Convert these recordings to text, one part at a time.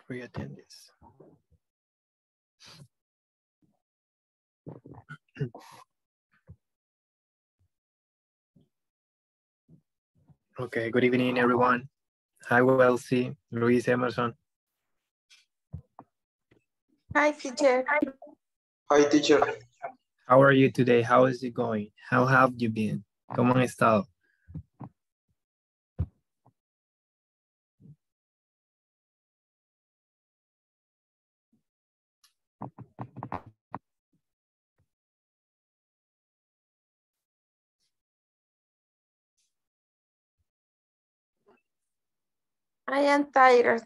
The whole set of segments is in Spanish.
Reattend this. Okay, good evening, everyone. Hi, Wellesley, Luis Emerson. Hi, teacher. Hi, teacher. How are you today? How is it going? How have you been? ¿Cómo han estado? I am tired.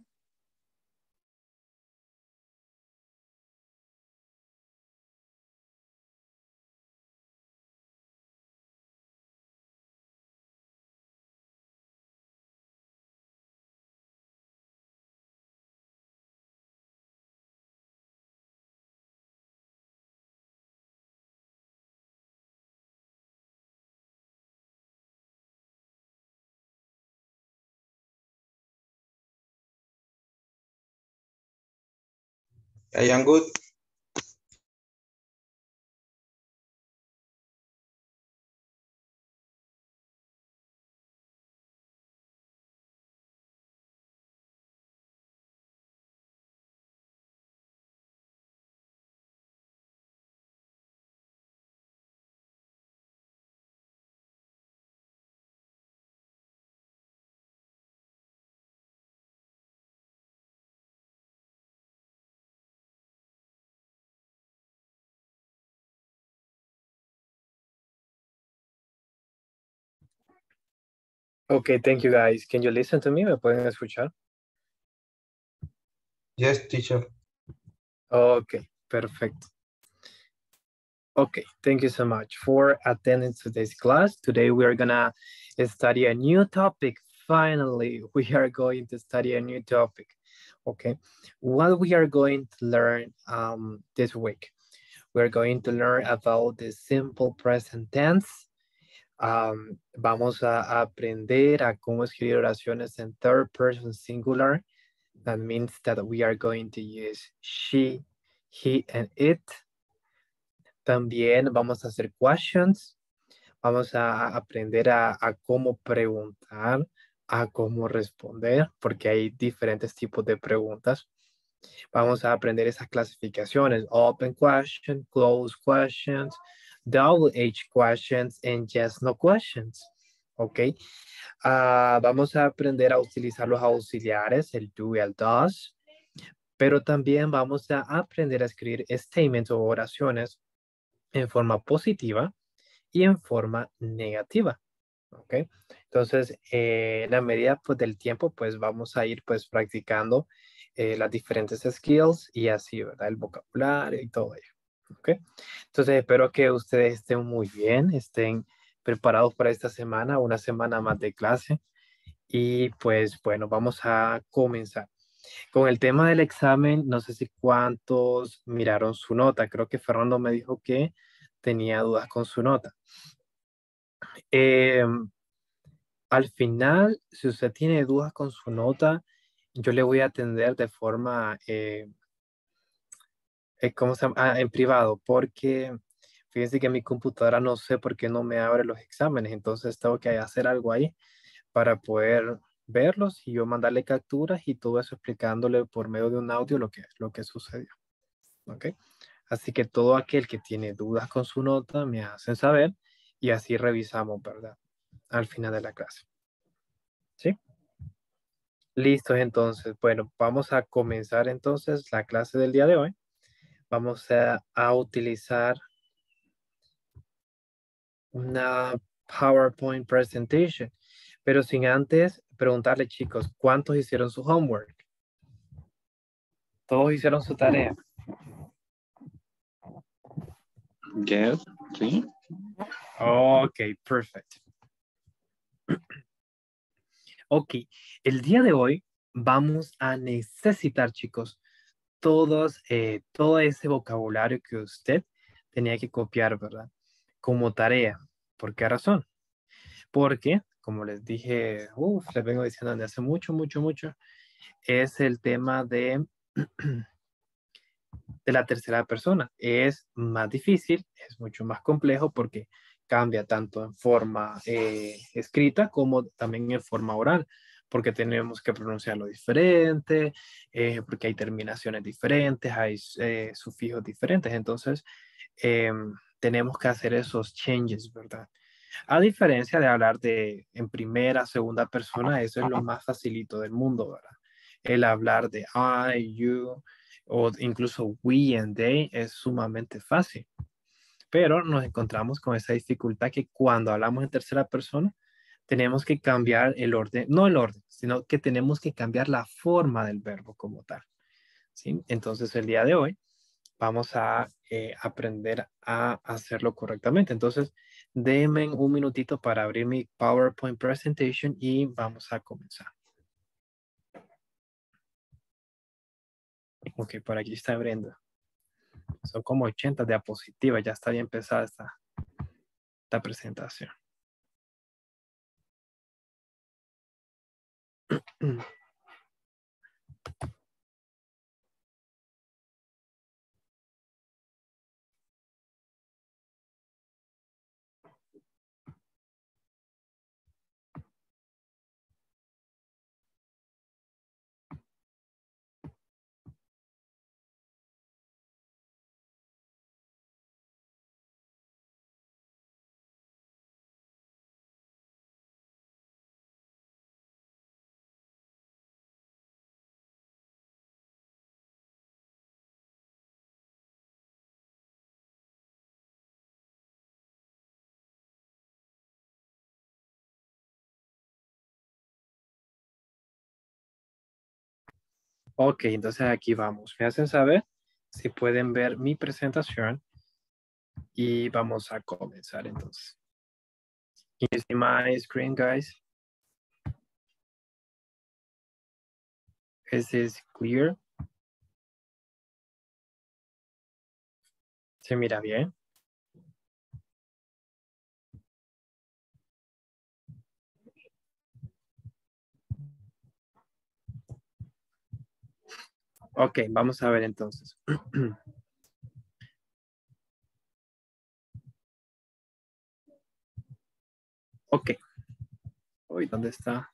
I am good. Okay, thank you guys. Can you listen to me? ¿Me pueden escuchar? Yes, teacher. Okay, perfect. Okay, thank you so much for attending today's class. Today we are gonna study a new topic. Finally, we are going to study a new topic. Okay, what we are going to learn this week? We're going to learn about the simple present tense. Vamos a aprender a cómo escribir oraciones en third person singular. That means that we are going to use she, he, and it. También vamos a hacer questions. Vamos a aprender a cómo preguntar, a cómo responder, porque hay diferentes tipos de preguntas. Vamos a aprender esas clasificaciones: open question, closed questions, double H questions, and yes, no questions. ¿Ok? Vamos a aprender a utilizar los auxiliares, el do y el does, pero también vamos a aprender a escribir statements o oraciones en forma positiva y en forma negativa. ¿Ok? Entonces, en la medida pues, del tiempo, pues vamos a ir pues practicando las diferentes skills y así, ¿verdad? El vocabulario y todo ello. ¿Ok? Entonces, espero que ustedes estén muy bien, estén preparados para esta semana, una semana más de clase. Y pues bueno, vamos a comenzar. Con el tema del examen, no sé si cuántos miraron su nota. Creo que Fernando me dijo que tenía dudas con su nota. Al final, si usted tiene dudas con su nota, yo le voy a atender de forma, ¿cómo se llama? En privado, porque fíjense que mi computadora no sé por qué no me abre los exámenes, entonces tengo que hacer algo ahí para poder verlos y yo mandarle capturas y todo eso explicándole por medio de un audio lo que sucedió. ¿Ok? Así que todo aquel que tiene dudas con su nota me hacen saber y así revisamos, ¿verdad? Al final de la clase. ¿Sí? Listos, entonces. Bueno, vamos a comenzar entonces la clase del día de hoy. Vamos a utilizar una PowerPoint presentation, pero sin antes preguntarle, chicos, ¿cuántos hicieron su homework? ¿Todos hicieron su tarea? Yes, sí. Ok, perfect. Ok, el día de hoy vamos a necesitar, chicos, todo ese vocabulario que usted tenía que copiar, ¿verdad? Como tarea. ¿Por qué razón? Porque, como les dije, les vengo diciendo desde hace mucho, es el tema de la tercera persona. Es más difícil, es mucho más complejo porque cambia tanto en forma escrita como también en forma oral, porque tenemos que pronunciarlo diferente, porque hay terminaciones diferentes, hay sufijos diferentes. Entonces, tenemos que hacer esos changes, ¿verdad? A diferencia de hablar en primera, segunda persona, eso es lo más facilito del mundo, ¿verdad? El hablar de I, you, o incluso we and they es sumamente fácil. Pero nos encontramos con esa dificultad que cuando hablamos en tercera persona, tenemos que cambiar el orden, no el orden, sino que tenemos que cambiar la forma del verbo como tal. ¿Sí? Entonces, el día de hoy vamos a aprender a hacerlo correctamente. Entonces, denme un minutito para abrir mi PowerPoint presentation y vamos a comenzar. Ok, por aquí está Brenda. Son como 80 diapositivas, ya está bien pesada esta presentación. Ok, entonces aquí vamos. Me hacen saber si pueden ver mi presentación y vamos a comenzar entonces. Can you see my screen, guys? Is this clear? ¿Se mira bien? Ok, vamos a ver entonces. Ok. Uy, ¿dónde está?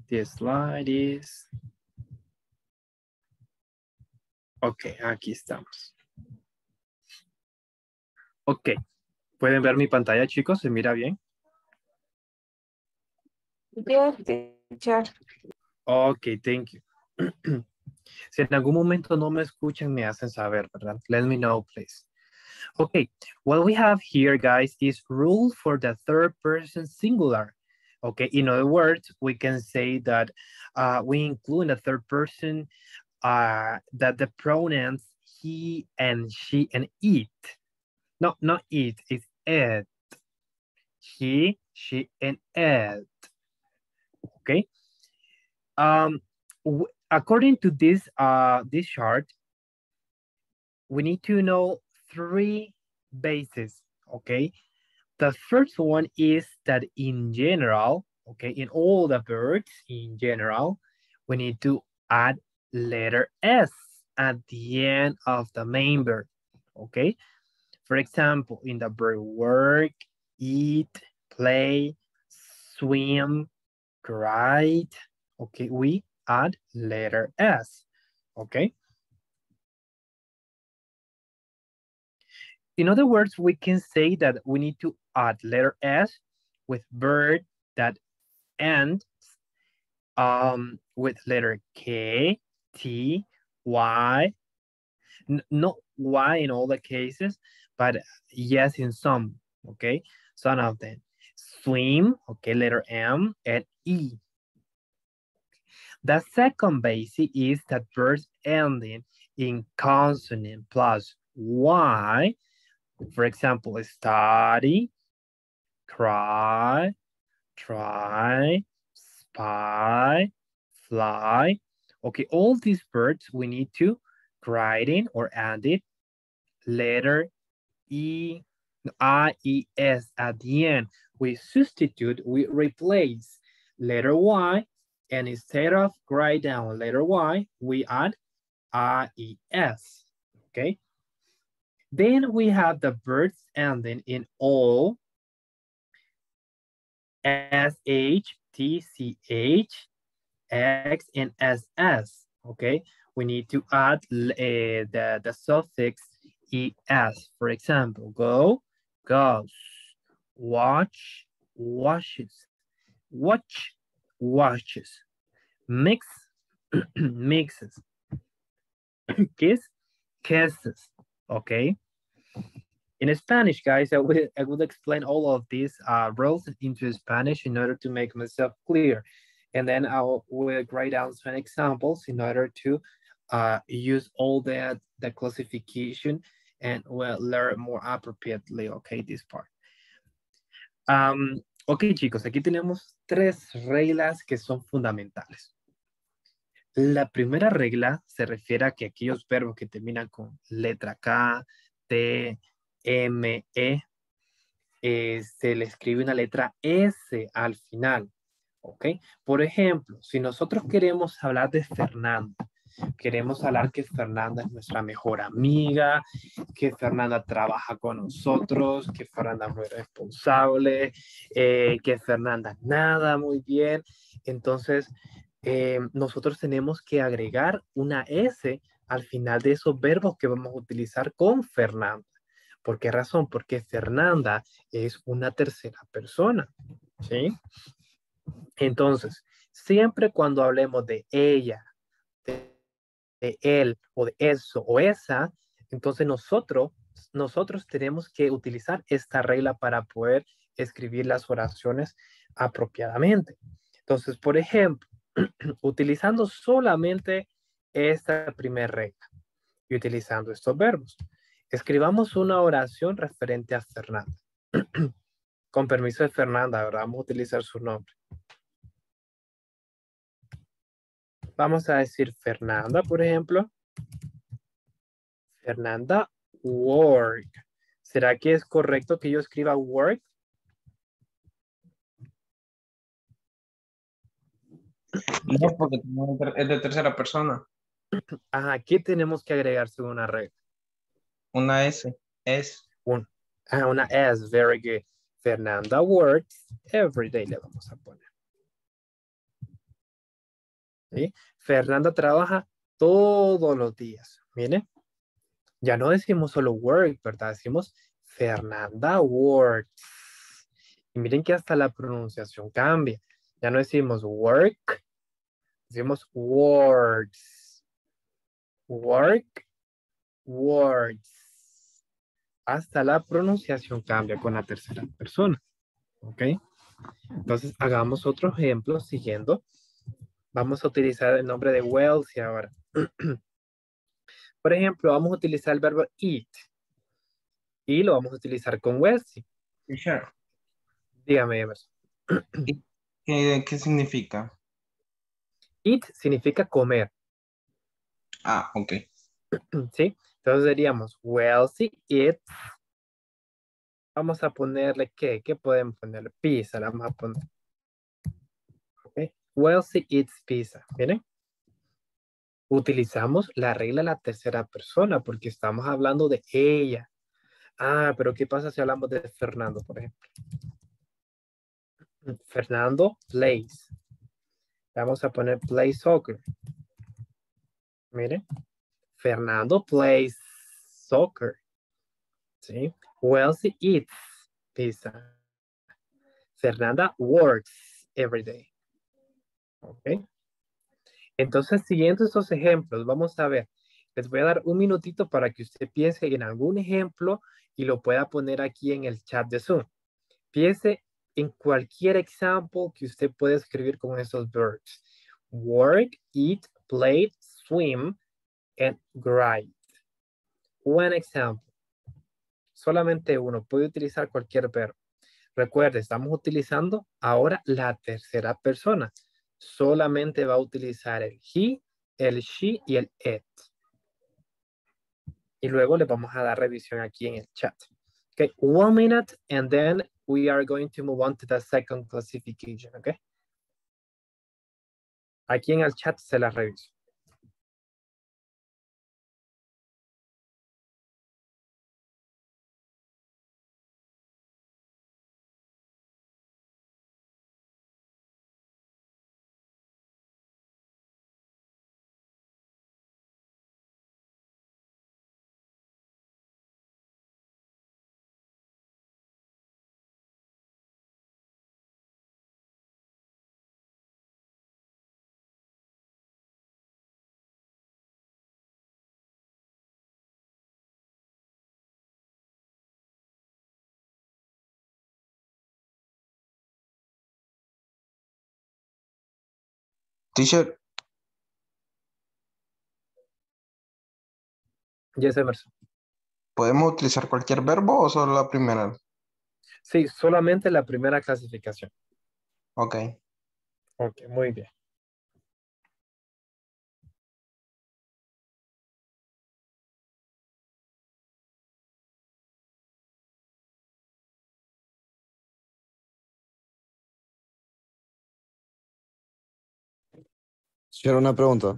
The slide is... Ok, aquí estamos. Ok. ¿Pueden ver mi pantalla, chicos? ¿Se mira bien? Yes, teacher. Ok, thank you. Si en algún momento no me escuchan, me hacen saber, ¿verdad? Let me know, please. Okay, what we have here, guys, is rule for the third person singular. Okay, in other words, we can say that we include in the third person that the pronouns he and she and it. No, not it, it's it. He, she, and it. Okay. According to this chart, we need to know three bases. Okay. The first one is that in general, okay, in all the verbs in general, we need to add letter S at the end of the main verb, okay? For example, in the verb work, eat, play, swim, write, okay, we add letter S, okay? In other words, we can say that we need to add letter S with verb that ends with letter K, T, Y, not Y in all the cases, but yes in some, okay? Some of them. Swim, okay, letter M, and E. The second basic is that verbs ending in consonant plus Y. For example, study, cry, try, spy, fly. Okay, all these words we need to write in or add it letter E, I-E-S at the end. We substitute, we replace letter Y And instead of write down letter Y, we add IES, okay? Then we have the verbs ending in O, SH, TCH, X, and SS, okay? We need to add the suffix ES. For example, go, goes, watch, washes, watch, watches, mix, mixes, kiss, kisses, okay? In Spanish, guys, I would explain all of these rules into Spanish in order to make myself clear. And then I will write down some examples in order to use all the classification and we'll learn more appropriately, okay, this part. Ok, chicos, aquí tenemos 3 reglas que son fundamentales. La primera regla se refiere a que aquellos verbos que terminan con letra K, T, M, E, se le escribe una letra S al final, ¿ok? Por ejemplo, si nosotros queremos hablar de Fernanda, queremos hablar que Fernanda es nuestra mejor amiga, que Fernanda trabaja con nosotros, que Fernanda es muy responsable, que Fernanda nada muy bien. Entonces, nosotros tenemos que agregar una S al final de esos verbos que vamos a utilizar con Fernanda. ¿Por qué razón? Porque Fernanda es una tercera persona, ¿sí? Entonces, siempre cuando hablemos de ella, de él, o de eso, o esa, entonces nosotros tenemos que utilizar esta regla para poder escribir las oraciones apropiadamente. Entonces, por ejemplo, utilizando solamente esta primera regla y utilizando estos verbos, escribamos una oración referente a Fernanda. Con permiso de Fernanda, ¿verdad? Vamos a utilizar su nombre. Vamos a decir Fernanda, por ejemplo. Fernanda, work. ¿Será que es correcto que yo escriba work? No, porque es de tercera persona. Ajá, ¿qué tenemos que agregar según una regla? Una S. Es. Una S, very good. Fernanda works every day, le vamos a poner. ¿Sí? Fernanda trabaja todos los días. Miren, ya no decimos solo work, ¿verdad? Decimos Fernanda works. Y miren que hasta la pronunciación cambia. Ya no decimos work, decimos words. Work, words. Hasta la pronunciación cambia con la tercera persona. ¿Ok? Entonces, hagamos otro ejemplo siguiendo. Vamos a utilizar el nombre de Wellesley ahora. Por ejemplo, vamos a utilizar el verbo eat. Y lo vamos a utilizar con Wellesley. Teacher, Dígame, Emerson. ¿qué significa? Eat significa comer. Ah, ok. ¿Sí? Entonces diríamos, Wellesley eats. Vamos a ponerle ¿qué? ¿Qué podemos ponerle? Pizza, la vamos a poner. ¿Okay? Wellesley eats pizza. Miren. Utilizamos la regla de la tercera persona porque estamos hablando de ella. Ah, pero ¿qué pasa si hablamos de Fernando, por ejemplo? Fernando plays. Vamos a poner play soccer. Miren. Fernando plays soccer. ¿Sí? Wellesley eats pizza. Fernanda works every day. ¿Ok? Entonces, siguiendo estos ejemplos, vamos a ver. Les voy a dar un minutito para que usted piense en algún ejemplo y lo pueda poner aquí en el chat de Zoom. Piense en cualquier ejemplo que usted pueda escribir con esos verbs. Work, eat, play, swim, and grind. Un ejemplo. Solamente uno. Puede utilizar cualquier verbo. Recuerde, estamos utilizando ahora la tercera persona. Solamente va a utilizar el he, el she y el it. Y luego le vamos a dar revisión aquí en el chat. Okay, 1 minute and then we are going to move on to the second classification, okay? Aquí en el chat se las reviso. Teacher, Yes, Emerson. ¿podemos utilizar cualquier verbo o solo la primera? Sí, solamente la primera clasificación. Ok. Ok, muy bien. Quiero una pregunta.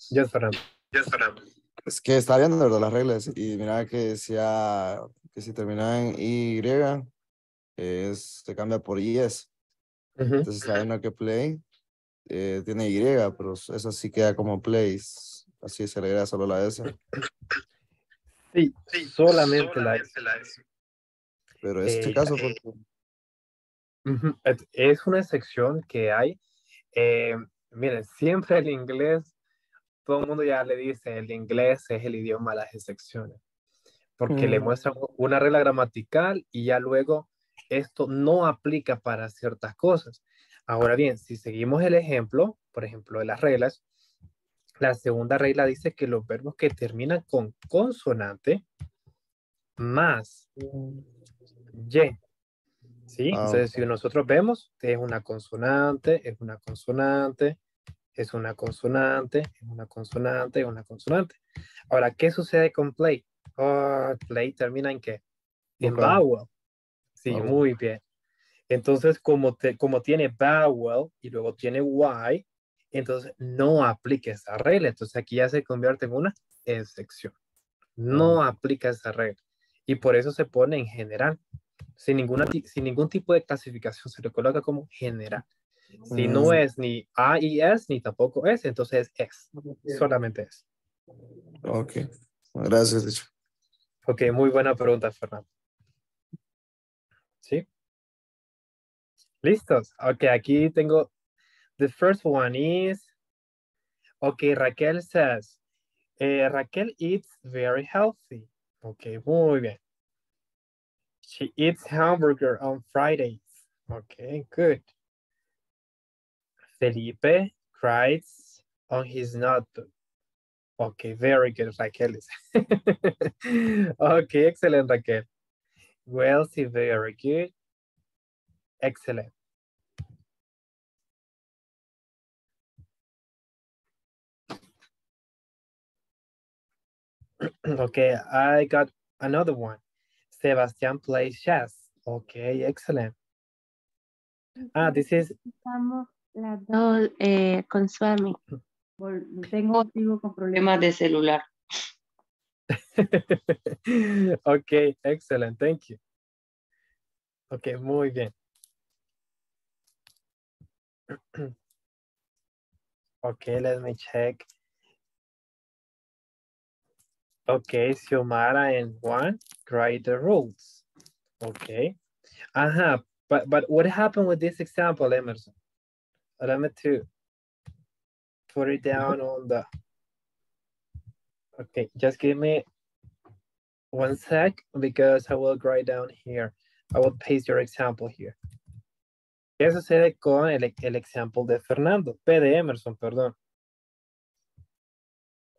Yes, Fernando. Es que estaba viendo, ¿verdad? Las reglas y mira que decía que si termina en Y, se cambia por IS. Ujú. Entonces está viendo que play tiene Y, pero eso sí queda como plays. Así se le agrega solo la S. Sí, solamente la S. Pero este Eh, caso, porque Ujú. Es una sección que hay. Eh, Miren, siempre el inglés, todo el mundo ya le dice, el inglés es el idioma de las excepciones, porque le muestran una regla gramatical y ya luego esto no aplica para ciertas cosas. Ahora bien, si seguimos el ejemplo, por ejemplo, de las reglas, la segunda regla dice que los verbos que terminan con consonante más Y, ¿sí? Entonces, si nosotros vemos, es una consonante, es una consonante, es una consonante, es una consonante, es una consonante. Ahora, ¿qué sucede con play? Oh, play termina en ¿qué? En vocal. vowel. Sí, muy bien. Entonces, como tiene vowel y luego tiene y, entonces no aplica esa regla. Entonces aquí ya se convierte en una excepción. No aplica esa regla. Y por eso se pone en general. Sin ningún tipo de clasificación, se le coloca como general. Si no es ni A y S, ni tampoco es, entonces es. Solamente es. Ok. Gracias, teacher. Ok, muy buena pregunta, Fernando. ¿Sí? ¿Listos? Ok, aquí tengo. The first one is. Ok, Raquel says. Raquel eats very healthy. Ok, muy bien. She eats hamburger on Fridays. Okay, good. Felipe writes on his notebook. Okay, very good, Raquel. Okay, excellent, Raquel. Wealthy, very good. Excellent. Okay, I got another one. Sebastian plays chess. Okay, excellent. Ah, this is... Estamos las dos con Swami. Sigo con problemas de celular. Okay, excellent, thank you. Okay, muy bien. Okay, let me check. Okay, Xiomara and Juan, write the rules. Okay. But what happened with this example, Emerson? Allow me to put it down on the... Okay, just give me 1 sec because I will write down here. I will paste your example here. ¿Qué sucede con el example de Fernando? De Emerson, perdón.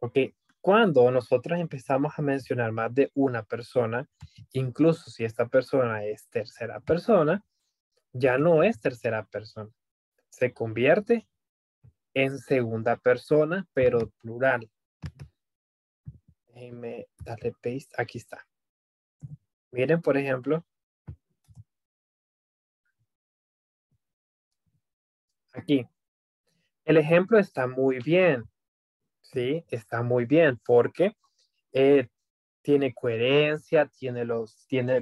Ok, cuando nosotros empezamos a mencionar más de una persona, incluso si esta persona es tercera persona, ya no es tercera persona. Se convierte en segunda persona, pero plural. Déjenme darle paste. Aquí está. Miren, por ejemplo. Aquí. El ejemplo está muy bien, ¿sí? Está muy bien porque tiene coherencia,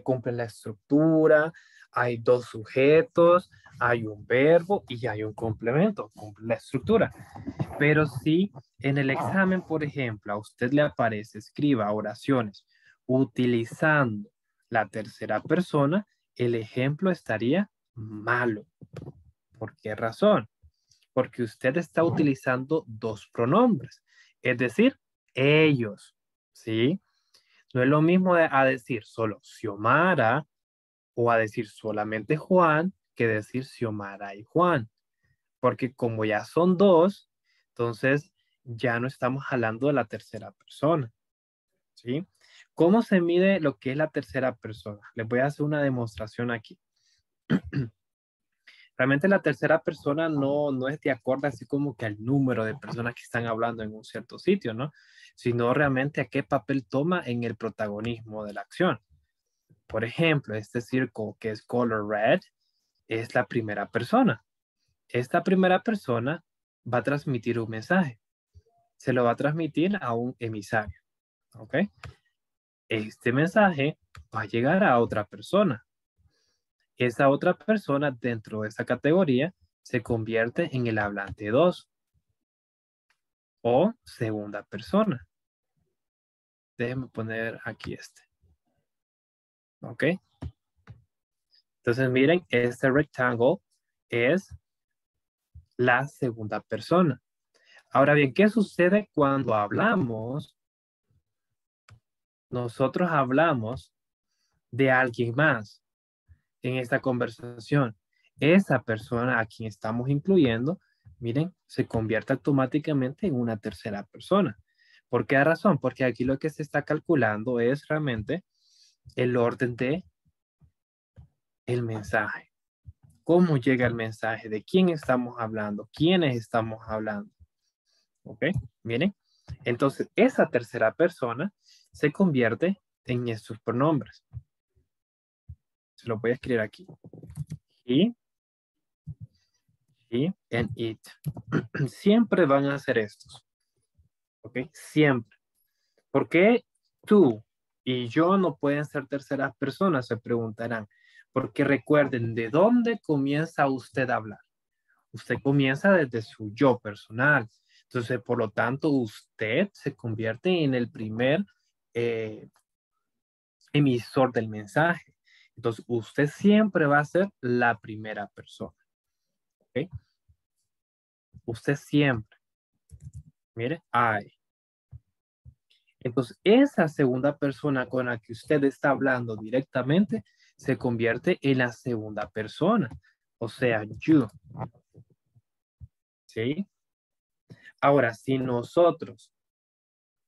cumple la estructura, hay dos sujetos, hay un verbo y hay un complemento, cumple la estructura. Pero si en el examen, por ejemplo, a usted le aparece, escriba oraciones utilizando la tercera persona, el ejemplo estaría malo. ¿Por qué razón? Porque usted está utilizando dos pronombres, es decir, ellos, ¿sí? No es lo mismo a decir solo Xiomara o a decir solamente Juan que decir Xiomara y Juan, porque como ya son dos, entonces ya no estamos hablando de la tercera persona, ¿sí? ¿Cómo se mide lo que es la tercera persona? Les voy a hacer una demostración aquí. Realmente la tercera persona no es de acuerdo así como que al número de personas que están hablando en un cierto sitio, ¿no? Sino realmente a qué papel toma en el protagonismo de la acción. Por ejemplo, este círculo que es color red es la primera persona. Esta primera persona va a transmitir un mensaje. Se lo va a transmitir a un emisario, ¿ok? Este mensaje va a llegar a otra persona. Esa otra persona dentro de esa categoría se convierte en el hablante 2 o segunda persona. Déjenme poner aquí este. ¿Ok? Entonces miren, este rectángulo es la segunda persona. Ahora bien, ¿qué sucede cuando hablamos? Nosotros hablamos de alguien más en esta conversación. Esa persona a quien estamos incluyendo, miren, se convierte automáticamente en una tercera persona. ¿Por qué razón? Porque aquí lo que se está calculando es realmente el orden de el mensaje. ¿Cómo llega el mensaje? ¿De quién estamos hablando? ¿Quiénes estamos hablando? ¿Ok? Miren. Entonces, esa tercera persona se convierte en estos pronombres. Se lo voy a escribir aquí. He and it. Siempre van a ser estos. ¿Ok? Siempre. ¿Por qué tú y yo no pueden ser terceras personas? Se preguntarán. Porque recuerden, ¿de dónde comienza usted a hablar? Usted comienza desde su yo personal. Entonces, por lo tanto, usted se convierte en el primer emisor del mensaje. Entonces, usted siempre va a ser la primera persona. ¿Ok? Usted siempre. Mire, I. Entonces, esa segunda persona con la que usted está hablando directamente se convierte en la segunda persona. O sea, you. ¿Sí? Ahora, si nosotros,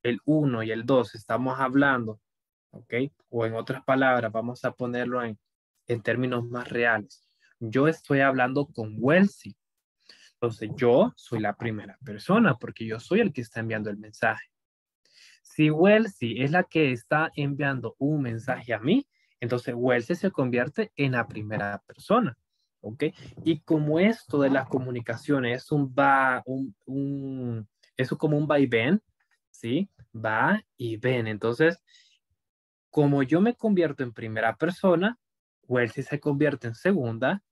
el 1 y el 2, estamos hablando, ¿ok? O en otras palabras, vamos a ponerlo en términos más reales. Yo estoy hablando con Wellesley. Entonces, yo soy la primera persona porque yo soy el que está enviando el mensaje. Si Wellesley es la que está enviando un mensaje a mí, entonces Wellesley se convierte en la primera persona. ¿Ok? Y como esto de las comunicaciones es eso como un va y ven, ¿sí? Va y ven. Entonces, como yo me convierto en primera persona, Wellesley se convierte en segunda,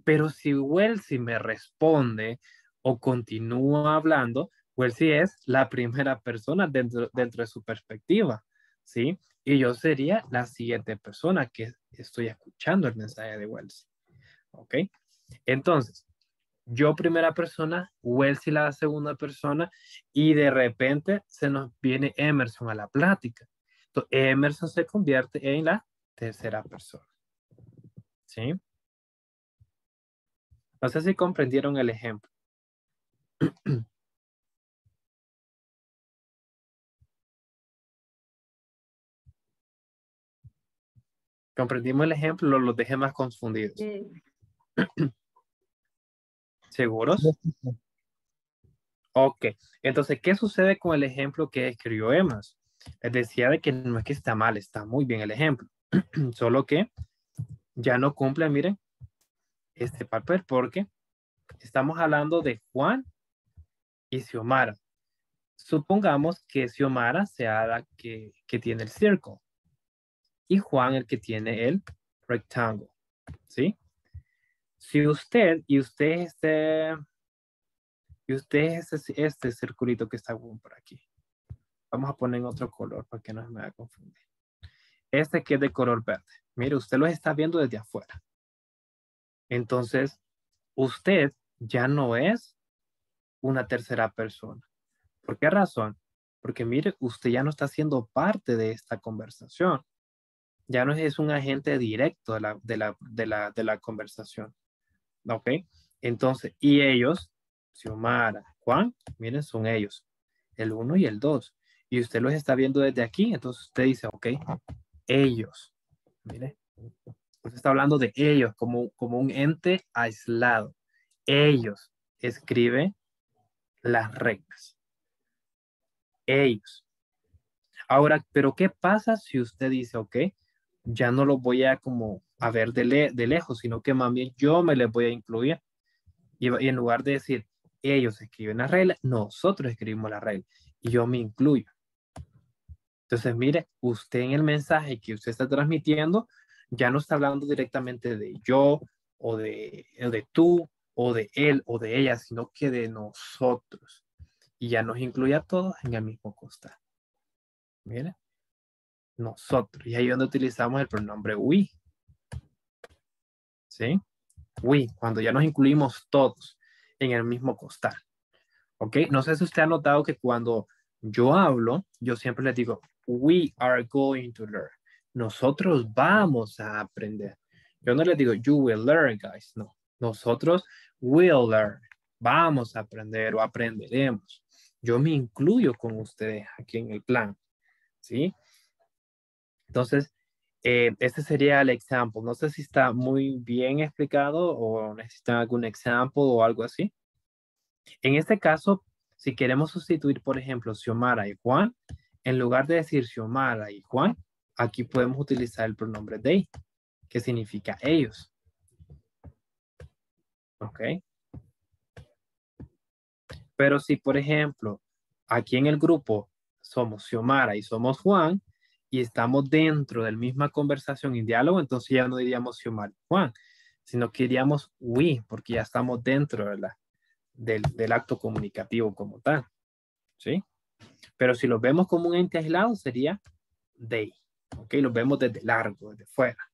pero si Wellesley me responde o continúa hablando, Wellesley es la primera persona dentro de su perspectiva, ¿sí? Y yo sería la siguiente persona que estoy escuchando el mensaje de Wellesley, ¿ok? Entonces, yo primera persona, Wellesley la segunda persona, y de repente se nos viene Emerson a la plática. Entonces, Emerson se convierte en la tercera persona, ¿sí? No sé si comprendieron el ejemplo. ¿Comprendimos el ejemplo o los dejé más confundidos? ¿Seguros? Ok. Entonces, ¿qué sucede con el ejemplo que escribió Emas? Les decía de que no es que está mal, está muy bien el ejemplo. Solo que ya no cumple, miren, este papel porque Estamos hablando de Juan y Xiomara. Supongamos que Xiomara sea la que tiene el círculo y Juan el que tiene el rectángulo, ¿sí? Si usted es este circulito que está por aquí. Vamos a poner en otro color para que no se me vaya a confundir. Este que es de color verde. Mire, usted lo está viendo desde afuera. Entonces, usted ya no es una tercera persona. ¿Por qué razón? Porque mire, usted ya no está siendo parte de esta conversación. Ya no es un agente directo de la conversación. ¿Ok? Entonces, y ellos, Xiomara, Juan, miren, son ellos. El 1 y el 2. Y usted los está viendo desde aquí. Entonces usted dice, ok, ellos. Mire, usted está hablando de ellos como un ente aislado. Ellos escribe las reglas. Ellos. Ahora, pero ¿qué pasa si usted dice, ok, ya no los voy a como a ver de lejos, sino que más bien yo me les voy a incluir? Y en lugar de decir, ellos escriben las reglas, nosotros escribimos las reglas y yo me incluyo. Entonces, mire, usted en el mensaje que usted está transmitiendo ya no está hablando directamente de yo o de tú o de él o de ella, sino que de nosotros. Y ya nos incluye a todos en el mismo costal. Mire, nosotros. Y ahí es donde utilizamos el pronombre we. ¿Sí? We, cuando ya nos incluimos todos en el mismo costal. ¿Ok? No sé si usted ha notado que cuando yo hablo, yo siempre les digo, we are going to learn. Nosotros vamos a aprender. Yo no les digo, you will learn, guys. No. Nosotros will learn. Vamos a aprender o aprenderemos. Yo me incluyo con ustedes aquí en el plan. ¿Sí? Entonces, este sería el ejemplo. No sé si está muy bien explicado o necesitan algún ejemplo o algo así. En este caso, si queremos sustituir, por ejemplo, Xiomara y Juan, en lugar de decir Xiomara y Juan, aquí podemos utilizar el pronombre they, que significa ellos. ¿Ok? Pero si, por ejemplo, aquí en el grupo somos Xiomara y somos Juan, y estamos dentro de la misma conversación y diálogo, entonces ya no diríamos Xiomara y Juan, sino que diríamos we, porque ya estamos dentro del acto comunicativo como tal. ¿Sí? Pero si los vemos como un ente aislado, sería they. ¿Ok? Los vemos desde largo, desde fuera.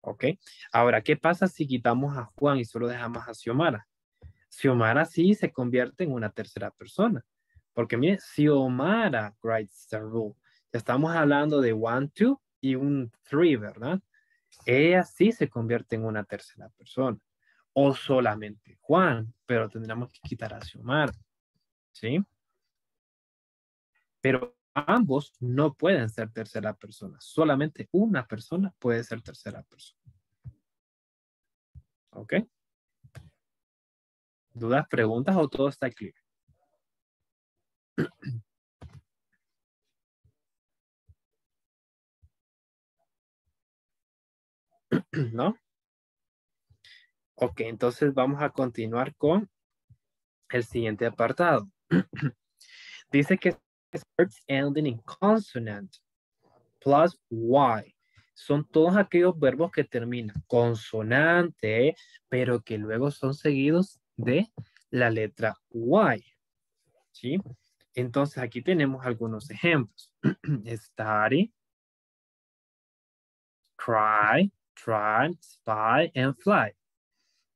¿Ok? Ahora, ¿qué pasa si quitamos a Juan y solo dejamos a Xiomara? Xiomara sí se convierte en una tercera persona. Porque mire, Xiomara writes the rule. Ya estamos hablando de 1, 2 y un 3, ¿verdad? Ella sí se convierte en una tercera persona. O solamente Juan, pero tendríamos que quitar a Xiomara. ¿Sí? Pero ambos no pueden ser tercera persona. Solamente una persona puede ser tercera persona. ¿Ok? ¿Dudas, preguntas o todo está claro? ¿No? Ok, entonces vamos a continuar con el siguiente apartado. Dice que words ending in consonant plus y son todos aquellos verbos que terminan consonante, pero que luego son seguidos de la letra y. ¿Sí? Entonces aquí tenemos algunos ejemplos. Study, cry, try, spy, and fly.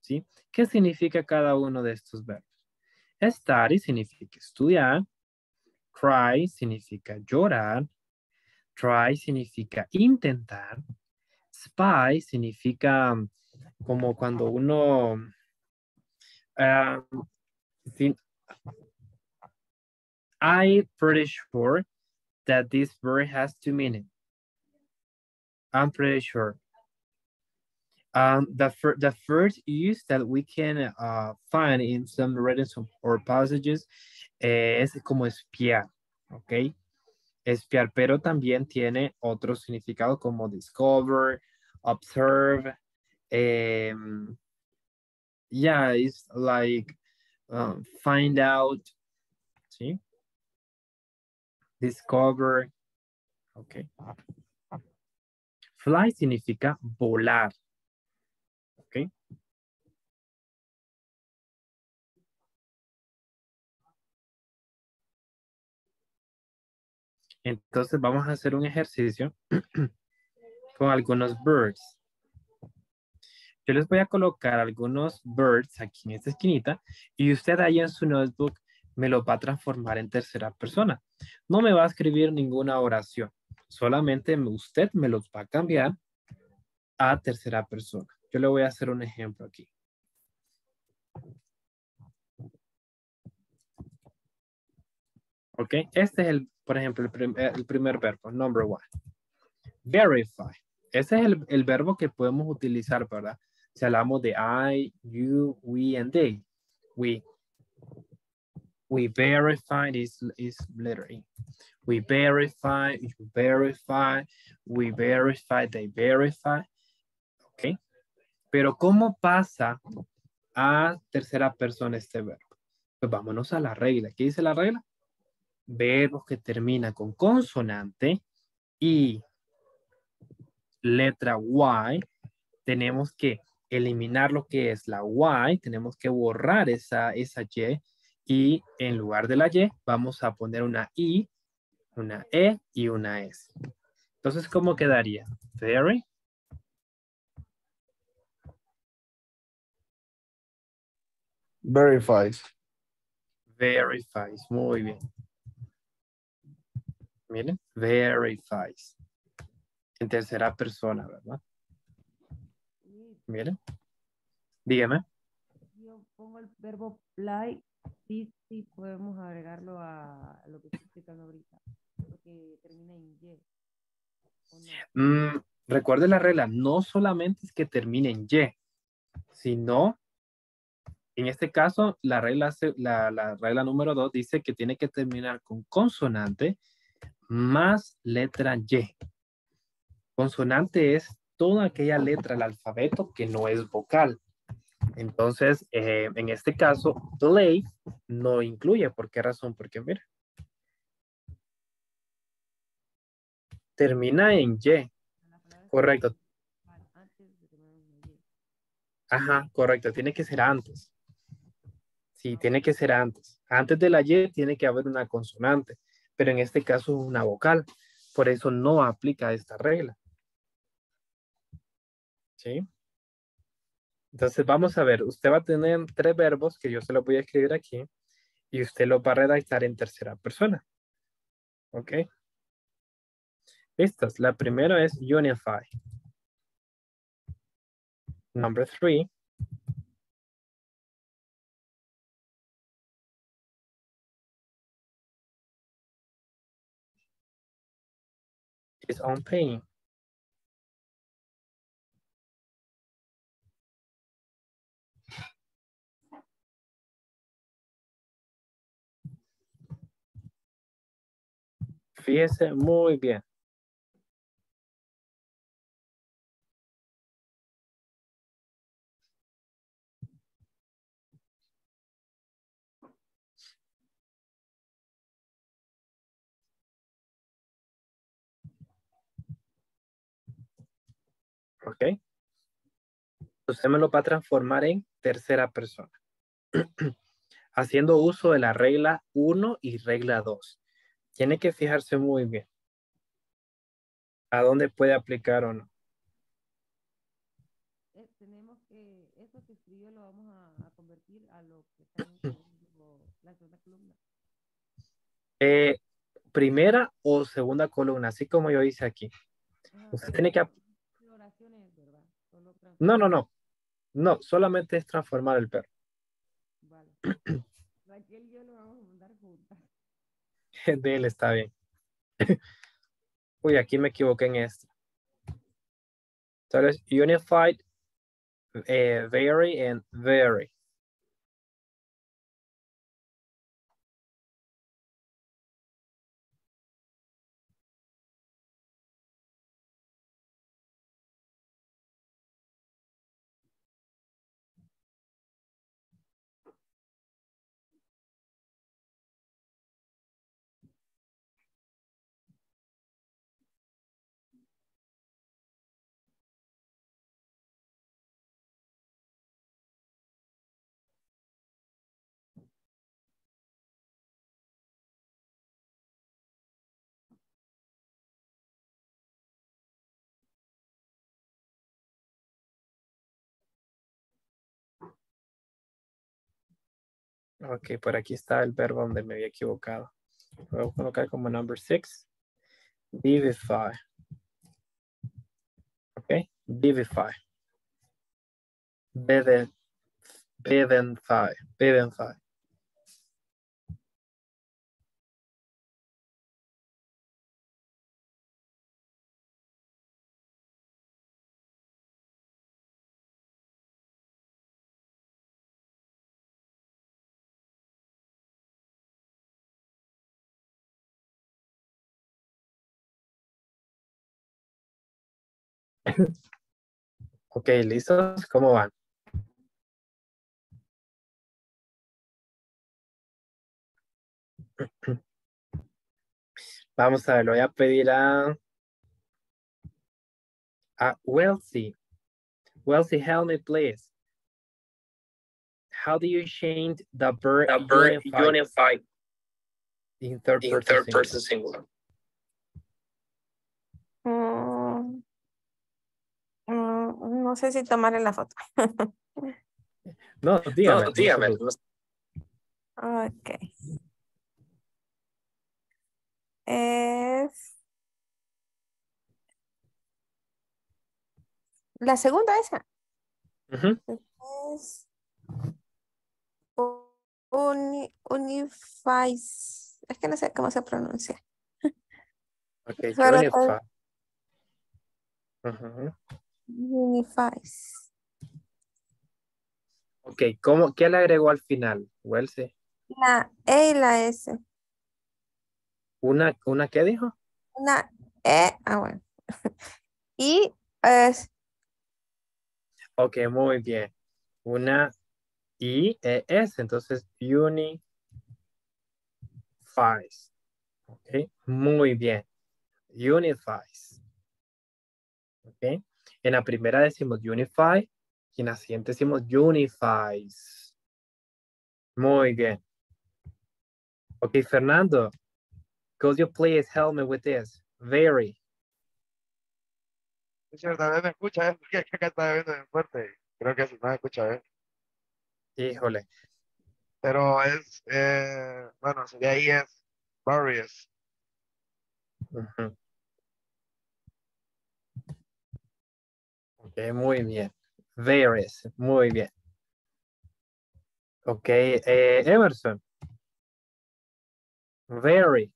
¿Sí? ¿Qué significa cada uno de estos verbos? Study significa estudiar, cry significa llorar, try significa intentar, spy significa como cuando uno I'm pretty sure that this verb has 2 meanings. I'm pretty sure. The first use that we can find in some writings or passages es como espiar, ¿ok? Espiar, pero también tiene otro significado como discover, observe, Yeah, it's like find out, ¿sí? Discover, ok. Fly significa volar, ok. Entonces vamos a hacer un ejercicio con algunos birds. Yo les voy a colocar algunos birds aquí en esta esquinita y usted ahí en su notebook me lo va a transformar en tercera persona. No me va a escribir ninguna oración, solamente usted me los va a cambiar a tercera persona. Yo le voy a hacer un ejemplo aquí. Ok, este es por ejemplo, el primer verbo, number one. Verify. Ese es el verbo que podemos utilizar, ¿verdad? Si hablamos de I, you, we, and they. We verify this is letter E. We verify, you verify, we verify, they verify. Ok. Pero ¿cómo pasa a tercera persona este verbo? Pues vámonos a la regla. ¿Qué dice la regla? Verbos que terminan con consonante y letra Y, tenemos que eliminar lo que es la Y, tenemos que borrar esa Y y en lugar de la Y vamos a poner una I, una E y una S. Entonces, ¿cómo quedaría? Very. Verifies. Verifies. Muy bien. Miren, verifies. En tercera persona, ¿verdad? Miren. Dígame. Yo pongo el verbo fly, sí, sí podemos agregarlo a lo que estoy explicando ahorita, porque termina en Y. ¿O no? Recuerde la regla, no solamente es que termine en Y, sino, en este caso, la regla número 2 dice que tiene que terminar con consonante más letra Y. Consonante es toda aquella letra del alfabeto que no es vocal. Entonces, en este caso, play no incluye. ¿Por qué razón? Porque, mira, termina en Y. Correcto. Antes de terminar en Y. Ajá, correcto. Tiene que ser antes. Sí, tiene que ser antes. Antes de la Y tiene que haber una consonante, pero en este caso una vocal. Por eso no aplica esta regla. ¿Sí? Entonces vamos a ver. Usted va a tener 3 verbos que yo se los voy a escribir aquí y usted los va a redactar en tercera persona. ¿Ok? Listos. La primera es unify. Number 3. Is on paying. Fíjese muy bien. ¿Ok? Usted me lo va a transformar en tercera persona. Haciendo uso de la regla 1 y regla 2. Tiene que fijarse muy bien a dónde puede aplicar o no. Tenemos que, eso que escribió lo vamos a convertir a lo que está en la segunda columna. Primera o segunda columna, así como yo hice aquí. Ajá, Usted pero tiene que... oraciones, ¿verdad? Solo No, no, no. No, solamente es transformar el verbo. Vale. Raquel y yo lo vamos a mandar juntas. De él está bien. Uy, aquí me equivoqué en esto. Entonces, unified, very and very. Ok, por aquí está el verbo donde me había equivocado. Lo voy a colocar como number 6. Vivify. Ok, vivify. Vivify. Vivify. Ok, ¿listos? ¿Cómo van? Vamos a ver, lo voy a pedir a Welsie. Welsie, help me, please. How do you change the verb unified in third person singular? No sé si tomarle la foto. No, dígame. dígame. Ok. Es la segunda esa. Ujú. Es unifies. Es que no sé cómo se pronuncia. Ok, Solo unify. Ujú. unifies. Ok, ¿qué le agregó al final, Welsie? La E y la S. ¿Una qué dijo? Una E. Bueno. Y es Ok, muy bien. Una I-E-S, entonces unifies. Ok, muy bien. Unifies. Ok, en la primera decimos unify y en la siguiente decimos unifies. Muy bien. Ok, Fernando, could you please help me with this? Very. Señor, también me escucha, ¿eh? Porque acá está viendo bien fuerte. Creo que sí no me escucha, ¿eh? Híjole. Pero es, bueno, sería ahí es various. Ujú. Ok, muy bien. Varies, muy bien. Ok, Emerson. Very.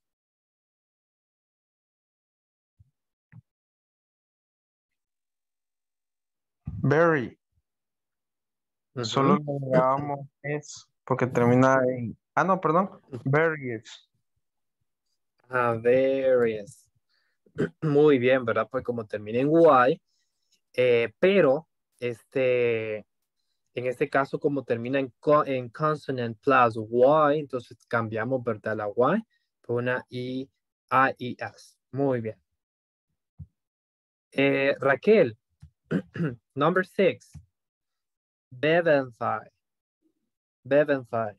Very. Ujú. Solo le agregamos es porque termina en. Ah, no, perdón. Various. Various. Muy bien, ¿verdad? Pues como termina en Y, pero en este caso como termina en consonant plus Y, entonces cambiamos, ¿verdad? La Y por una I, A, I, S. Muy bien. Raquel, number 6. Bevenfy. Bevenfy.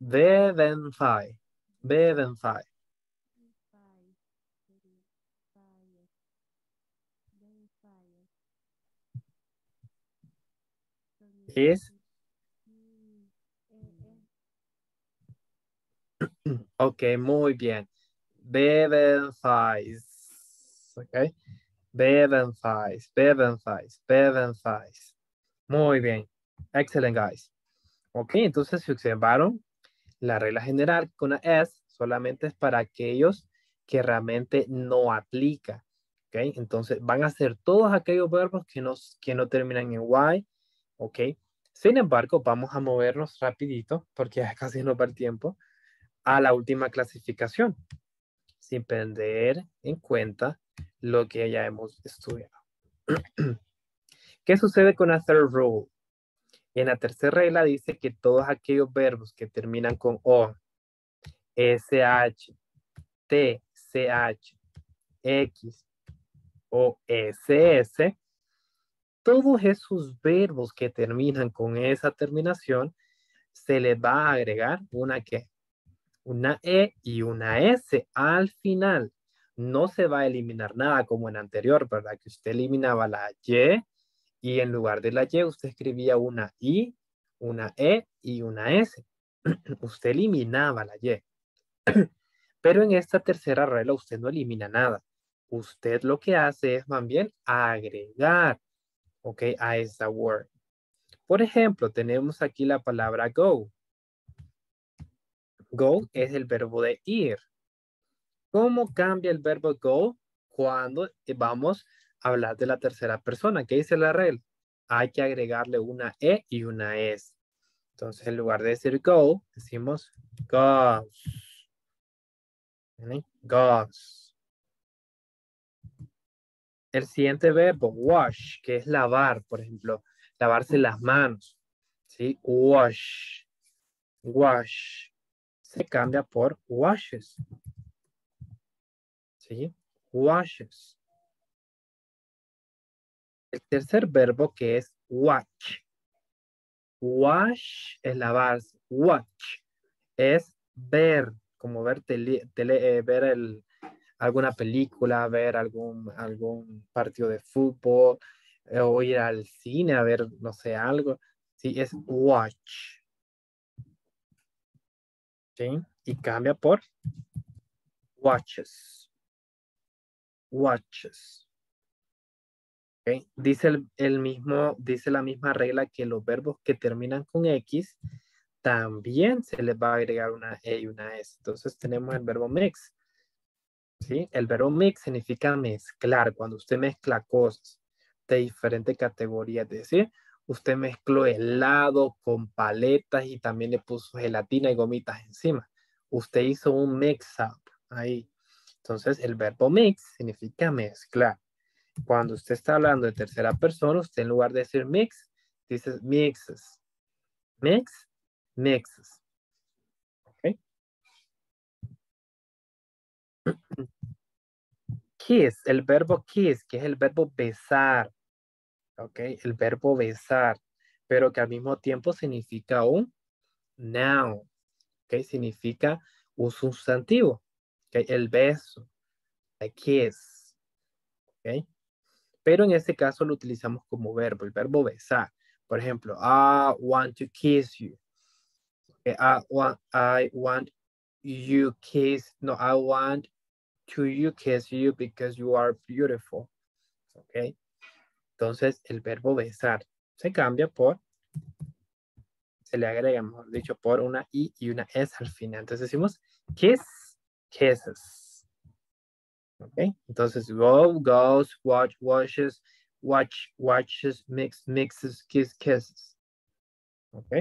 Bevenfy. Bevenfy. Is. Ok, muy bien. Bevenfies. Ok. Bevenfies. Bevenfies. Bevenfies. Muy bien. Excellent, guys. Ok, entonces si observaron, la regla general con la S solamente es para aquellos que realmente no aplica. Ok, entonces van a ser todos aquellos verbos que no terminan en Y. Ok, sin embargo, vamos a movernos rapidito porque ya casi nos va el tiempo a la última clasificación sin perder en cuenta lo que ya hemos estudiado. ¿Qué sucede con la third rule? En la tercera regla dice que todos aquellos verbos que terminan con O, SH, T, CH, X o SS, todos esos verbos que terminan con esa terminación, se les va a agregar una ¿qué? Una E y una S al final. No se va a eliminar nada como en anterior, ¿verdad? Que usted eliminaba la Y Y en lugar de la Y, usted escribía una I, una E y una S. Usted eliminaba la Y. Pero en esta tercera regla usted no elimina nada. Usted lo que hace es más bien agregar, ¿ok? A esa word. Por ejemplo, tenemos aquí la palabra go. Go es el verbo de ir. ¿Cómo cambia el verbo go cuando vamos a hablar de la tercera persona? ¿Qué dice la regla? Hay que agregarle una E y una S. Entonces, en lugar de decir go, decimos goes. ¿Vale? Goes. El siguiente verbo, wash, que es lavar, por ejemplo, lavarse las manos. ¿Sí? Wash. Wash. Se cambia por washes. ¿Sí? Washes. El tercer verbo que es watch. Wash es lavarse. Watch es ver, como ver, ver alguna película, ver algún partido de fútbol, o ir al cine a ver, no sé, algo. Sí, es watch. ¿Sí? Y cambia por watches. Watches. ¿Ok? Dice dice la misma regla que los verbos que terminan con X también se les va a agregar una E y una S. Entonces tenemos el verbo mix. ¿Sí? El verbo mix significa mezclar, cuando usted mezcla cosas de diferentes categorías. Es decir, usted mezcló helado con paletas y también le puso gelatina y gomitas encima. Usted hizo un mix-up ahí. Entonces, el verbo mix significa mezclar. Cuando usted está hablando de tercera persona, usted en lugar de decir mix, dice mixes. Mix, mixes. ¿Ok? Kiss, el verbo kiss, que es el verbo besar. ¿Ok? El verbo besar, pero que al mismo tiempo significa un noun. ¿Ok? Significa un sustantivo. ¿Ok? El beso, a kiss. ¿Ok? Pero en este caso lo utilizamos como verbo, el verbo besar. Por ejemplo, I want to kiss you. Okay, I want you kiss. No, I want to you kiss you because you are beautiful. Ok. Entonces, el verbo besar se cambia por, se le agrega, mejor dicho, por una I y una S al final. Entonces decimos kiss, kisses. Ok. Entonces, go, goes, watch, washes, watches, mixes, kisses. Ok.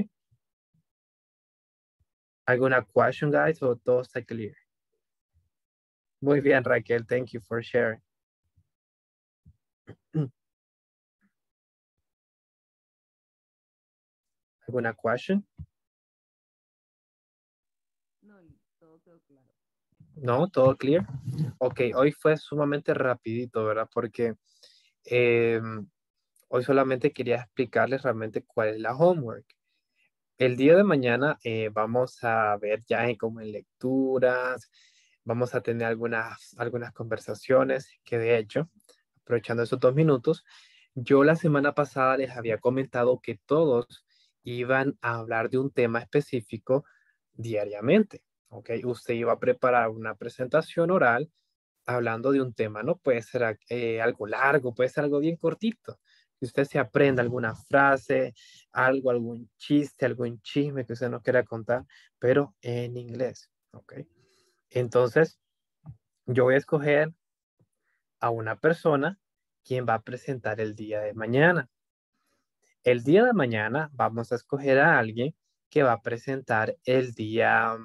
¿Alguna question, guys? ¿O todo está clear? Muy bien, Raquel. Thank you for sharing. ¿Alguna question? No, y todo quedó claro. ¿No? ¿Todo clear? Ok, hoy fue sumamente rapidito, ¿verdad? Porque hoy solamente quería explicarles realmente cuál es la homework. El día de mañana vamos a ver ya como en lecturas, vamos a tener algunas conversaciones que de hecho, aprovechando esos 2 minutos, yo la semana pasada les había comentado que todos iban a hablar de un tema específico diariamente, ¿ok? Usted iba a preparar una presentación oral hablando de un tema, ¿no? Puede ser algo largo, puede ser algo bien cortito. Que usted se aprenda alguna frase, algún chiste, algún chisme que usted no quiera contar, pero en inglés, ¿ok? Entonces, yo voy a escoger a una persona quien va a presentar el día de mañana. El día de mañana vamos a escoger a alguien que va a presentar el día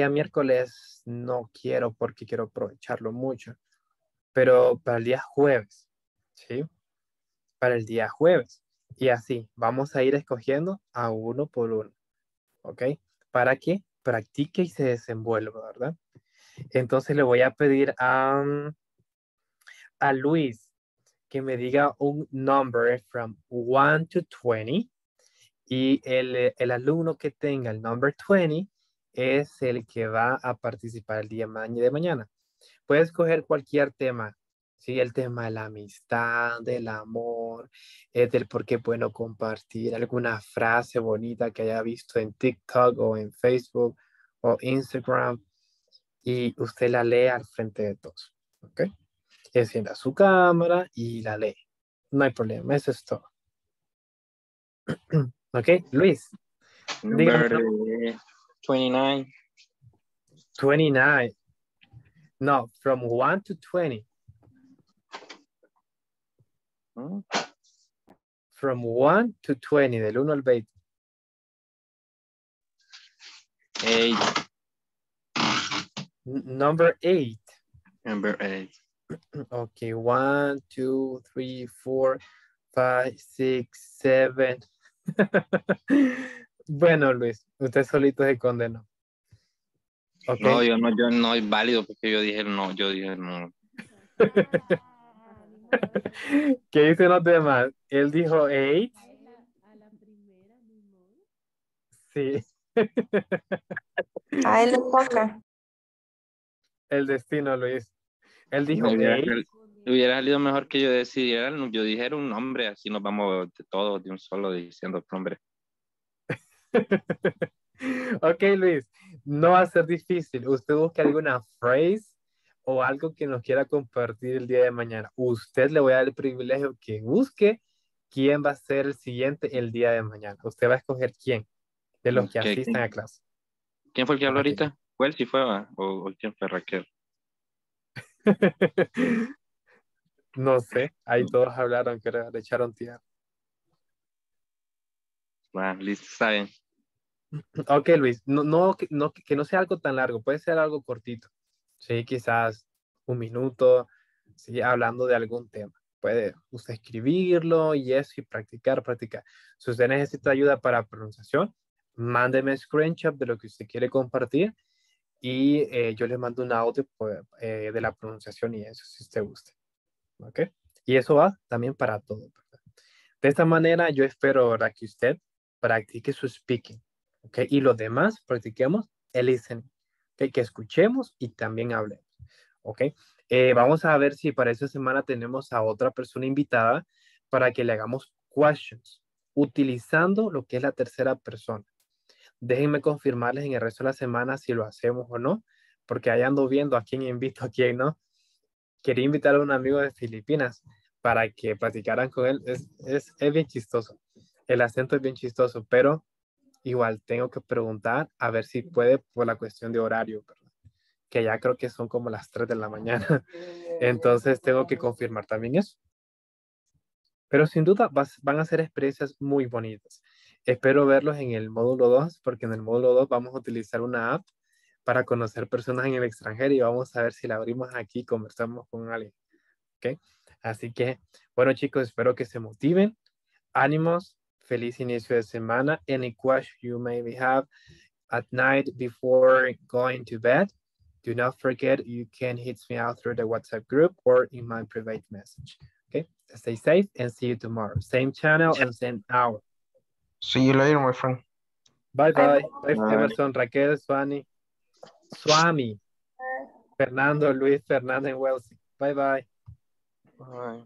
miércoles no quiero porque quiero aprovecharlo mucho, pero para el día jueves, ¿sí? Para el día jueves. Y así, vamos a ir escogiendo a uno por uno, ¿ok? Para que practique y se desenvuelva, ¿verdad? Entonces le voy a pedir a Luis que me diga un number from 1 to 20 y el alumno que tenga el number 20 es el que va a participar el día de mañana. Puedes escoger cualquier tema, Sí, el tema de la amistad, del amor, del por qué es bueno compartir alguna frase bonita que haya visto en TikTok o en Facebook o Instagram y usted la lee al frente de todos, ¿ok? Encienda su cámara y la lee. No hay problema, eso es todo. ¿Ok? Luis, dígame. Number 29. 29. No, from 1 to 20. Hmm? From 1 to 20, del 1 al 20. 8. Number 8. Number 8. Okay, 1, 2, 3, 4, 5, 6, 7. Bueno, Luis, usted solito se condenó. Ok. No, yo no es válido porque yo dije no, ¿Qué dicen los demás? Él dijo 8. A la primera, ni modo. Sí. A él le toca. El destino, Luis. Él dijo Me hubiera, 8. hubiera salido mejor que yo decidiera, yo dijera un nombre, así nos vamos de todos de un solo diciendo el nombre. Ok, Luis, no va a ser difícil. Usted busque alguna phrase o algo que nos quiera compartir el día de mañana. Usted le voy a dar el privilegio que busque quién va a ser el siguiente el día de mañana. Usted va a escoger quién de los que ¿Qué- asistan a clase. ¿Quién fue el que habló Ok. ahorita? ¿Fue él si fue va? ¿O quién fue Raquel? No sé, ahí todos hablaron, creo, le echaron tierra. Bueno, listo, está bien. Ok, Luis, que no sea algo tan largo, puede ser algo cortito. Sí, quizás un minuto, sí, hablando de algún tema. Puede usted escribirlo y eso y practicar, practicar. Si usted necesita ayuda para pronunciación, mándeme screenshot de lo que usted quiere compartir y yo le mando un audio pues, de la pronunciación y eso, si usted gusta. ¿Ok? Y eso va también para todo, ¿verdad? De esta manera, yo espero, ¿verdad? Que usted practique su speaking, ¿ok? Y los demás practiquemos el listening, ¿ok? Que escuchemos y también hablemos, ¿ok? Vamos a ver si para esta semana tenemos a otra persona invitada para que le hagamos questions, utilizando lo que es la tercera persona. Déjenme confirmarles en el resto de la semana si lo hacemos o no, porque ahí ando viendo a quién invito, a quién no. Quería invitar a un amigo de Filipinas para que platicaran con él. Es bien chistoso. El acento es bien chistoso, pero igual tengo que preguntar a ver si puede por la cuestión de horario, ¿verdad? Que ya creo que son como las 3 de la mañana. Entonces tengo que confirmar también eso. Pero sin duda van a ser experiencias muy bonitas. Espero verlos en el módulo 2, porque en el módulo 2 vamos a utilizar una app para conocer personas en el extranjero y vamos a ver si la abrimos aquí y conversamos con alguien. ¿Ok? Así que, bueno chicos, espero que se motiven. Ánimos, feliz inicio de semana. Any question you maybe have at night before going to bed, do not forget you can hit me out through the WhatsApp group or in my private message. Okay, stay safe and see you tomorrow. Same channel and same hour. See you later, my friend. Bye bye. Bye Bye. Emerson, Raquel, Swami, Fernando, Luis, Fernando and Wellesley. Bye bye. Bye.